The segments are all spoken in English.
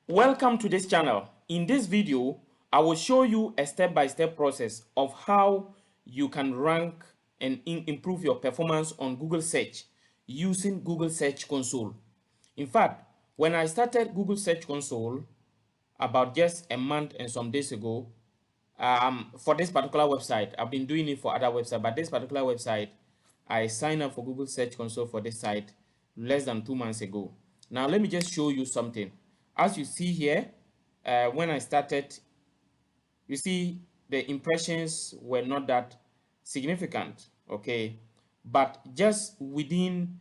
Welcome to this channel. In this video, I will show you a step-by-step process of how you can rank and improve your performance on Google search using Google Search Console. In fact, when I started Google Search Console about just a month and some days ago, for this particular website, I've been doing it for other websites, but this particular website, I signed up for Google Search Console for this site less than 2 months ago. Now, let me just show you something. As you see here, when I started, you see the impressions were not that significant, okay? But just within,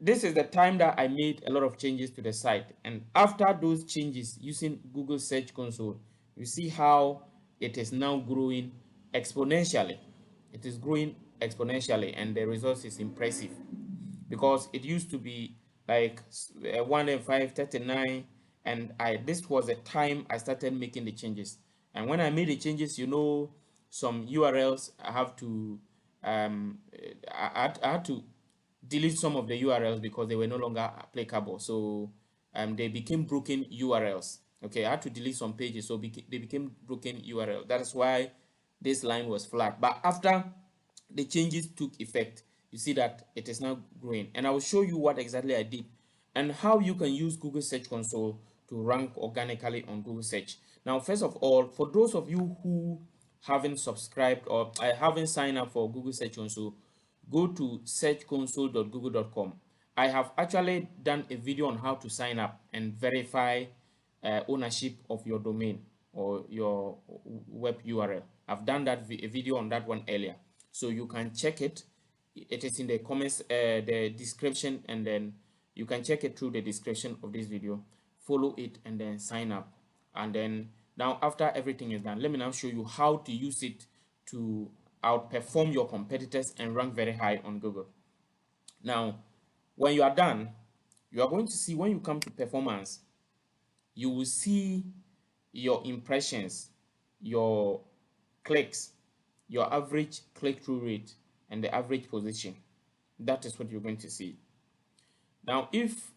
this is the time that I made a lot of changes to the site. And after those changes using Google Search Console, you see how it is now growing exponentially. It is growing exponentially and the results is impressive because it used to be like 1 and 5 39, and this was the time I started making the changes. And when I made the changes, some URLs I have to I had to delete some of the URLs because they were no longer applicable. So they became broken URLs. Okay, I had to delete some pages, so they became broken URL. That is why this line was flat. But after the changes took effect, you see that it is now growing. And I will show you what exactly I did and how you can use Google Search Console to rank organically on Google Search. Now, first of all, for those of you who haven't subscribed or haven't signed up for Google Search Console, go to searchconsole.google.com. I have actually done a video on how to sign up and verify ownership of your domain or your web URL. I've done that a video on that one earlier, so you can check it. It is in the comments, the description, and then you can check it through the description of this video. Follow it and then sign up. And then now, after everything is done, let me now show you how to use it to outperform your competitors and rank very high on Google. Now, when you are done, you are going to see, when you come to performance, you will see your impressions, your clicks, your average click-through rate, and the average position. That is what you're going to see. Now, if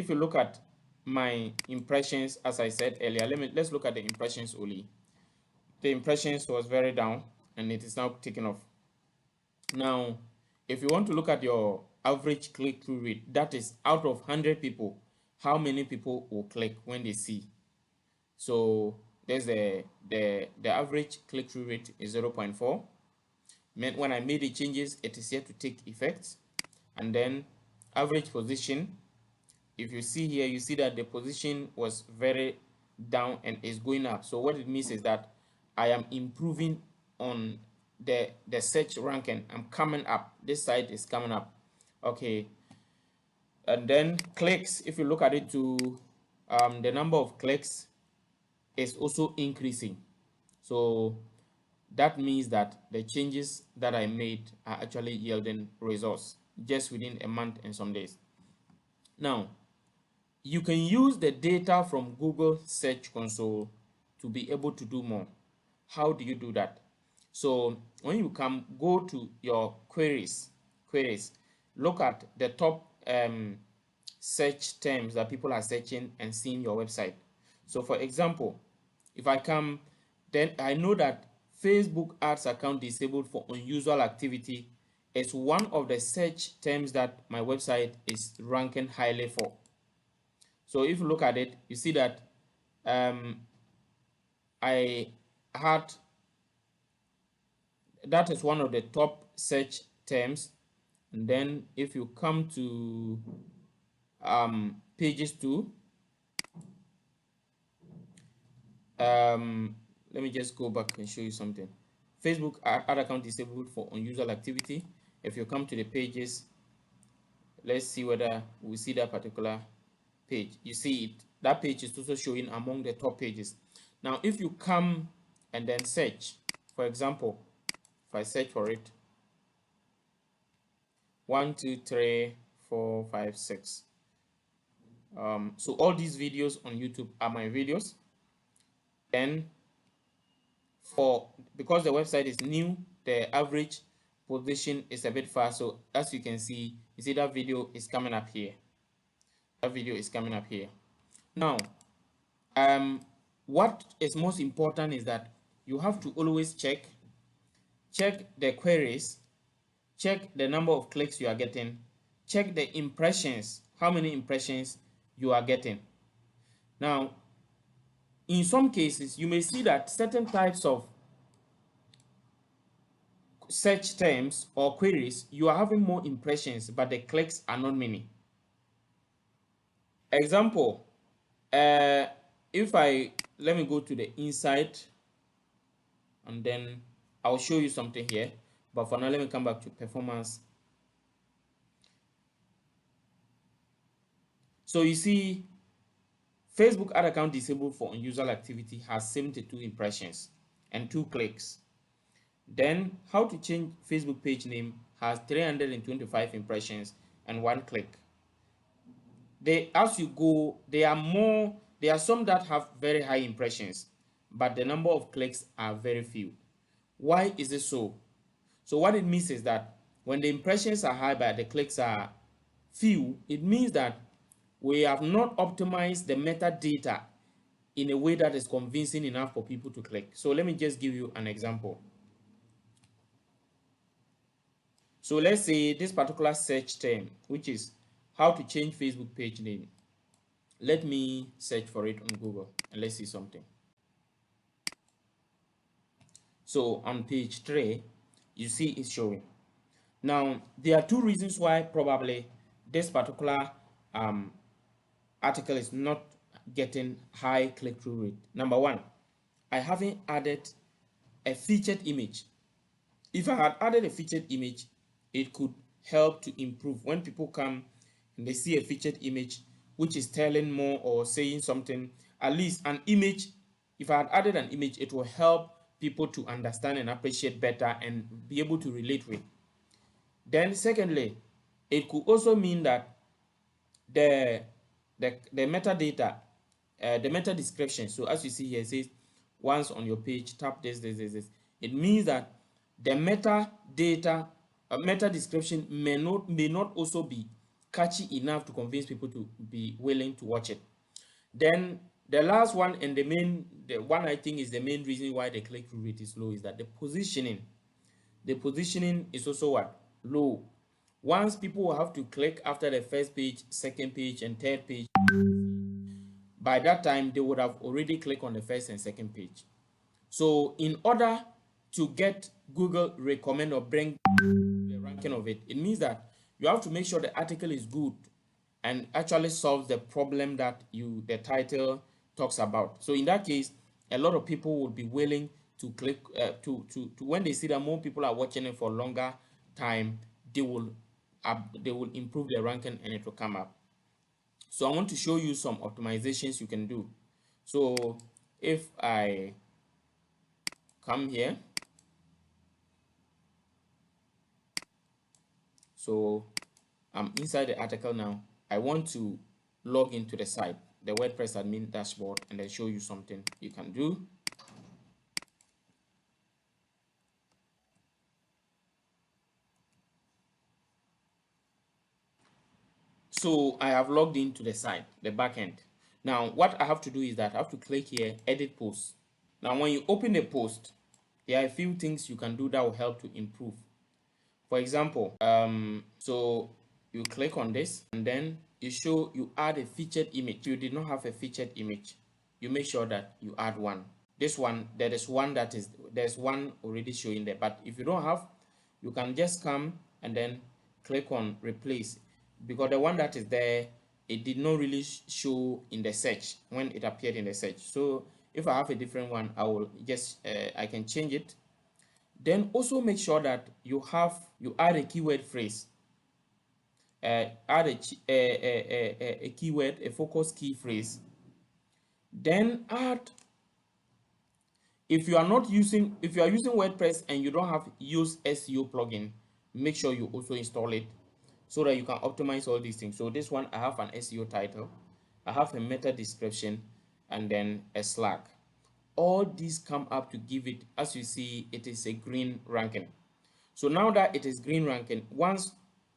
you look at my impressions, as I said earlier, let's look at the impressions only. The impressions was very down and it is now taking off. Now, if you want to look at your average click-through rate, that is out of 100 people, how many people will click when they see. So there's the average click-through rate is 0.4. When I made the changes, it is yet to take effect. And then average position, if you see here, you see that the position was very down and is going up. So what it means is that I am improving on the search ranking. I'm coming up. This site is coming up. Okay. And then clicks, if you look at it to the number of clicks is also increasing. So that means that the changes that I made are actually yielding results just within a month and some days. Now, you can use the data from Google Search Console to be able to do more. How do you do that? So when you go to your queries, look at the top search terms that people are searching and seeing your website. So for example, if I come, then I know that Facebook ads account disabled for unusual activity is one of the search terms that my website is ranking highly for. So if you look at it, you see that I had, that is one of the top search terms. And then if you come to pages 2, let me just go back and show you something. Facebook ad account disabled for unusual activity. If you come to the pages, let's see whether we see that particular page. You see it, that page is also showing among the top pages. Now if you come and then search, for example, if I search for it, 1 2 3 4 5 6, so all these videos on YouTube are my videos. Then because the website is new, the average position is a bit fast. So as you can see, you see that video is coming up here. That video is coming up here. Now, what is most important is that you have to always check the queries, check the number of clicks you are getting, check the impressions, how many impressions you are getting. Now, in some cases, you may see that certain types of search terms or queries, you are having more impressions, but the clicks are not many. Example, if let me go to the inside and then I'll show you something here. But for now, let me come back to performance. So you see, Facebook ad account disabled for unusual activity has 72 impressions and 2 clicks. Then how to change Facebook page name has 325 impressions and 1 click. As you go, there are some that have very high impressions, but the number of clicks are very few. Why is it so? So what it means is that when the impressions are high but the clicks are few, it means that we have not optimized the metadata in a way that is convincing enough for people to click. So let me just give you an example. So let's say this particular search term, which is how to change Facebook page name. Let me search for it on Google and let's see something. So on page 3, you see it's showing. Now, there are 2 reasons why probably this particular article is not getting high click-through rate. Number 1, I haven't added a featured image. If I had added a featured image, it could help to improve. When people come and they see a featured image which is telling more or saying something, at least an image, if I had added an image, it will help people to understand and appreciate better and be able to relate with. Then secondly, it could also mean that the metadata, the meta description. So as you see here, it says once on your page, tap this. It means that the metadata, meta description may not also be catchy enough to convince people to be willing to watch it. Then the last one and the one I think is the main reason why the click-through rate is low is that the positioning. The positioning is also what? Low. Once people will have to click after the first page, second page, and third page, by that time they would have already clicked on the first and second page. So in order to get Google recommend or bring the ranking of it, it means that you have to make sure the article is good and actually solves the problem that the title talks about. So in that case, a lot of people would be willing to click to when they see that more people are watching it for a longer time, they will improve their ranking and it will come up. So I want to show you some optimizations you can do. So if I come here, so I'm inside the article now. I want to log into the site, the WordPress admin dashboard, and then show you something you can do. So I have logged into the site, the backend. Now what I have to do is that I have to click here, edit post. Now when you open a post, there are a few things you can do that will help to improve. For example, so you click on this and then you add a featured image. If you did not have a featured image, you make sure that you add one. This one, there's one already showing there, but if you don't have, you can just come and then click on replace, because the one that is there, it did not really show in the search when it appeared in the search. So if I have a different one, I will just I can change it. Then also make sure that you add a keyword phrase, add a keyword, a focus key phrase. Then add, if you are using WordPress and you don't have use SEO plugin, make sure you also install it so that you can optimize all these things. So this one, I have an SEO title, I have a meta description, and then a slug. All these come up to give it, as you see, it is a green ranking. So now that it is green ranking, once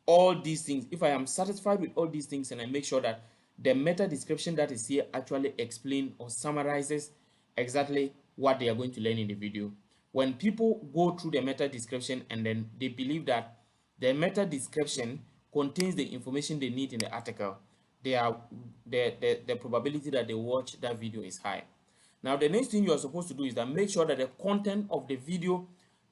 all these things, if I am satisfied with all these things and I make sure that the meta description that is here actually explains or summarizes exactly what they are going to learn in the video. When people go through the meta description and then they believe that the meta description contains the information they need in the article, the probability that they watch that video is high. Now, the next thing you are supposed to do is that make sure that the content of the video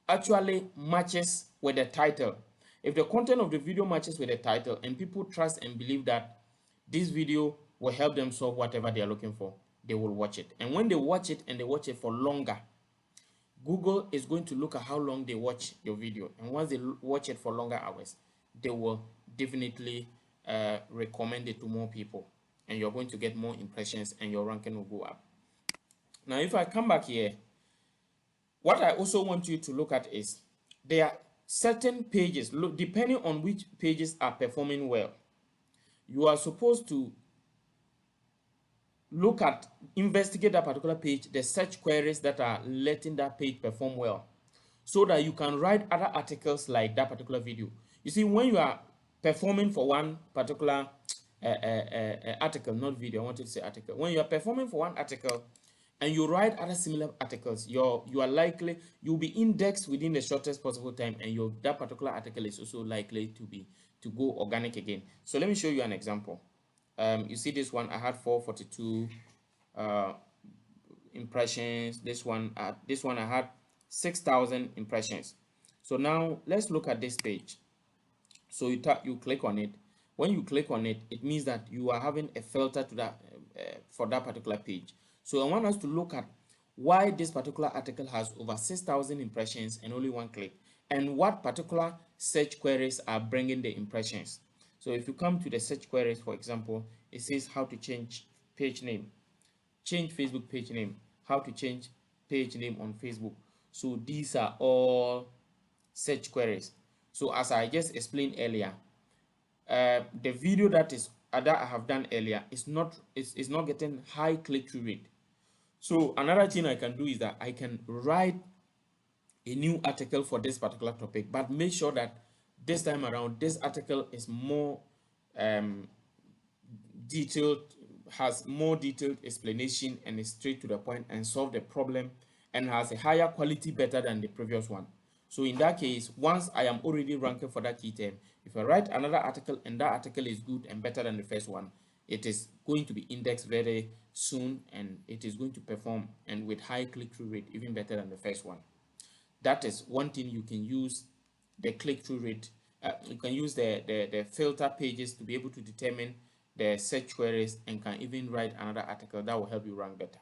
actually matches with the title. If the content of the video matches with the title and people trust and believe that this video will help them solve whatever they are looking for, they will watch it. And when they watch it and they watch it for longer, Google is going to look at how long they watch your video. And once they watch it for longer hours, they will definitely recommend it to more people. And you're going to get more impressions and your ranking will go up. Now, if I come back here, what I also want you to look at is there are certain pages, depending on which pages are performing well, you are supposed to look at, investigate that particular page, the search queries that are letting that page perform well, so that you can write other articles like that particular video. You see, when you are performing for one particular article, not video, I wanted to say article. When you are performing for one article and you write other similar articles, you are likely, you'll be indexed within the shortest possible time, and that particular article is also likely to go organic again. So let me show you an example. You see this one, I had 442 impressions. This one I had 6,000 impressions. So now let's look at this page. So you click on it. When you click on it, it means that you are having a filter to that for that particular page. So I want us to look at why this particular article has over 6,000 impressions and only one click, and what particular search queries are bringing the impressions. So if you come to the search queries, for example, it says how to change page name, change Facebook page name, how to change page name on Facebook. So these are all search queries. So as I just explained earlier, the video that I have done earlier is not getting high click-through rate. So another thing I can do is that I can write a new article for this particular topic, but make sure that this time around this article is more detailed, has more detailed explanation, and is straight to the point and solve the problem, and has a higher quality, better than the previous one. So in that case, once I am already ranking for that key term, if I write another article and that article is good and better than the first one, it is going to be indexed very soon, and it is going to perform and with high click-through rate, even better than the first one. That is one thing you can use the click-through rate. You can use the filter pages to be able to determine the search queries, and can even write another article that will help you rank better.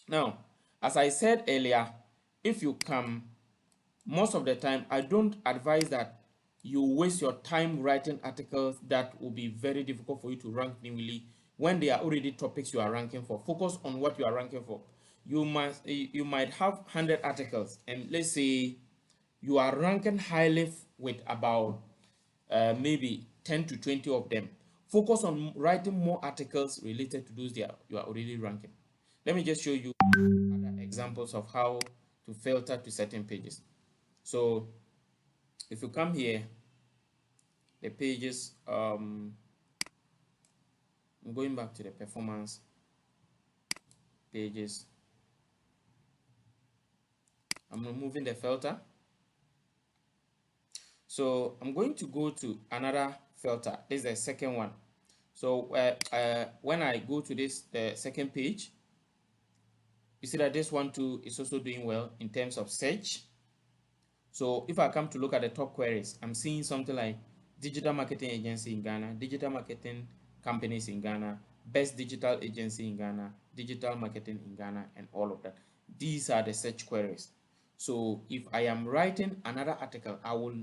Now, as I said earlier, if you come, most of the time, I don't advise that you waste your time writing articles that will be very difficult for you to rank newly when they are already topics you are ranking for. Focus on what you are ranking for. You might have 100 articles, and let's say you are ranking highly with about maybe 10 to 20 of them. Focus on writing more articles related to those you are already ranking. Let me just show you other examples of how to filter to certain pages. So if you come here, the pages, I'm going back to the performance pages. I'm removing the filter. So I'm going to go to another filter. This is the second one. So when I go to this, the second page, you see that this one too is also doing well in terms of search. So if I come to look at the top queries, I'm seeing something like digital marketing agency in Ghana, digital marketing companies in Ghana, best digital agency in Ghana, digital marketing in Ghana, and all of that. These are the search queries. So if I am writing another article, I will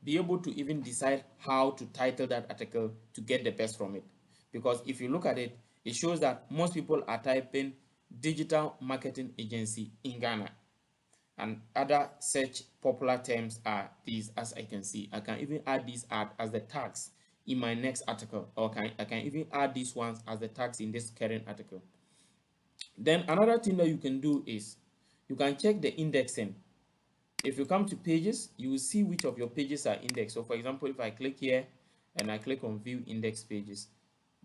be able to even decide how to title that article to get the best from it. Because if you look at it, it shows that most people are typing digital marketing agency in Ghana. And other search popular terms are these, as I can see. I can even add these as the tags in my next article, or I can even add these ones as the tags in this current article. Then another thing that you can do is you can check the indexing. If you come to pages, you will see which of your pages are indexed. So for example, if I click here and I click on view index pages,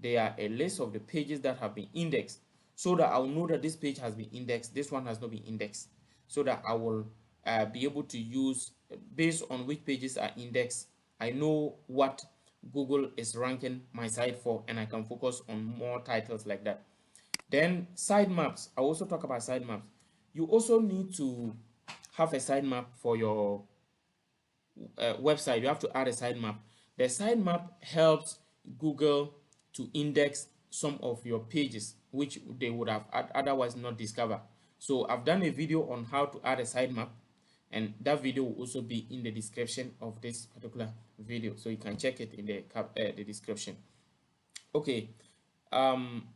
they are a list of the pages that have been indexed, so that I'll know that this page has been indexed, this one has not been indexed, so that I will be able to use, based on which pages are indexed, I know what Google is ranking my site for, and I can focus on more titles like that. Then sitemaps, I also talk about sitemaps. You also need to have a sitemap for your website. You have to add a sitemap. The sitemap helps Google to index some of your pages which they would have otherwise not discovered. So I've done a video on how to add a sitemap, and that video will also be in the description of this particular video, so you can check it in the description. Okay. um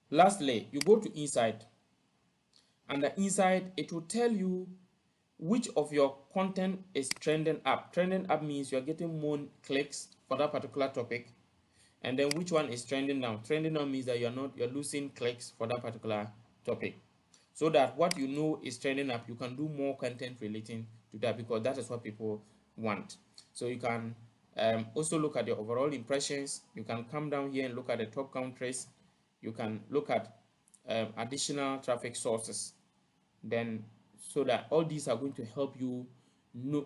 Lastly, you go to inside, and the inside it will tell you which of your content is trending up. Trending up means you're getting more clicks for that particular topic, and then which one is trending down. Trending down means that you're losing clicks for that particular topic, so that what you know is trending up, you can do more content relating to that, because that is what people want. So you can also look at the overall impressions. You can come down here and look at the top countries. You can look at additional traffic sources, then, so that all these are going to help you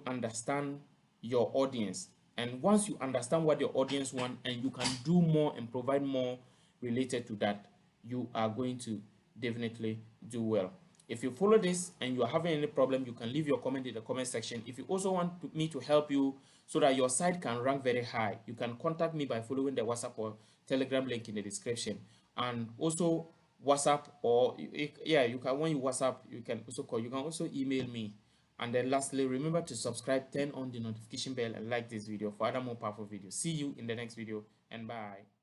understand your audience. And once you understand what your audience want, and you can do more and provide more related to that, you are going to definitely do well. If you follow this and you are having any problem, you can leave your comment in the comment section. If you also want me to help you so that your site can rank very high, you can contact me by following the WhatsApp or Telegram link in the description. And also WhatsApp, or yeah, you can, when you WhatsApp, you can also call, you can also email me. And then lastly, remember to subscribe, turn on the notification bell, and like this video for other more powerful videos. See you in the next video, and bye.